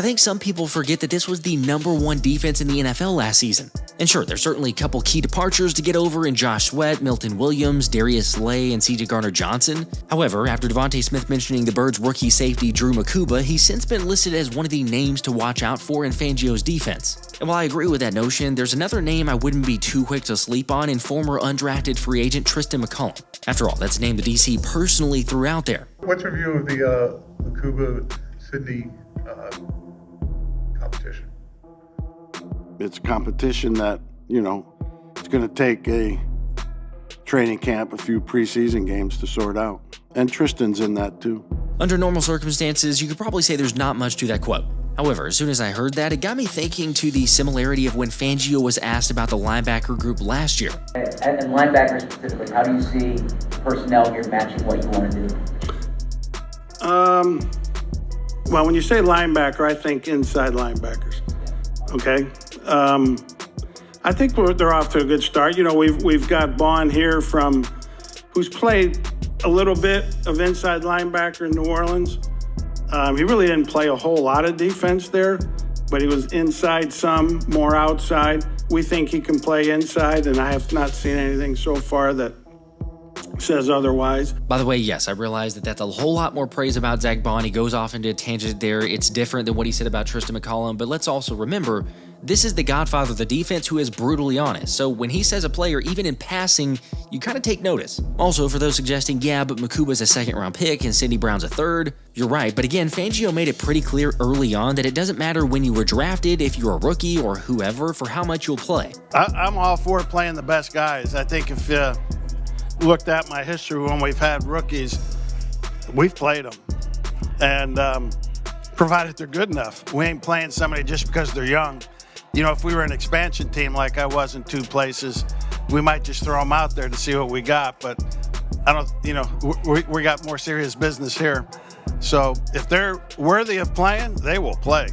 I think some people forget that this was the #1 defense in the NFL last season. And sure, there's certainly a couple key departures to get over in Josh Sweat, Milton Williams, Darius Slay, and CJ Garner-Johnson. However, after Devontae Smith mentioning the Birds' rookie safety Drew Nakobe, he's since been listed as one of the names to watch out for in Fangio's defense. And while I agree with that notion, there's another name I wouldn't be too quick to sleep on in former undrafted free agent Tristan McCullum. After all, that's a name the DC personally threw out there. What's your view of the Nakobe-Sydney competition? It's a competition that, it's going to take a training camp, a few preseason games to sort out. And Tristan's in that too. Under normal circumstances, you could probably say there's not much to that quote. However, as soon as I heard that, it got me thinking to the similarity of when Fangio was asked about the linebacker group last year. And linebackers specifically, how do you see personnel here matching what you want to do? Well, when you say linebacker, I think inside linebackers. Okay. I think they're off to a good start. We've got Baun here who's played a little bit of inside linebacker in New Orleans. He really didn't play a whole lot of defense there, but he was inside some, more outside. We think he can play inside, and I have not seen anything so far that says otherwise. By the way, yes, I realize that that's a whole lot more praise about Zack Baun. He goes off into a tangent there. It's different than what he said about Tristan McCullum, but let's also remember, this is the godfather of the defense who is brutally honest. So when he says a player, even in passing, you kind of take notice. Also, for those suggesting, yeah, but Makuba's a second-round pick and Sidney Brown's a third, you're right. But again, Fangio made it pretty clear early on that it doesn't matter when you were drafted, if you're a rookie or whoever, for how much you'll play. I'm all for playing the best guys. I think if you looked at my history when we've had rookies, we've played them. And provided they're good enough. We ain't playing somebody just because they're young. If we were an expansion team like I was in two places, we might just throw them out there to see what we got. But I don't, we got more serious business here. So if they're worthy of playing, they will play.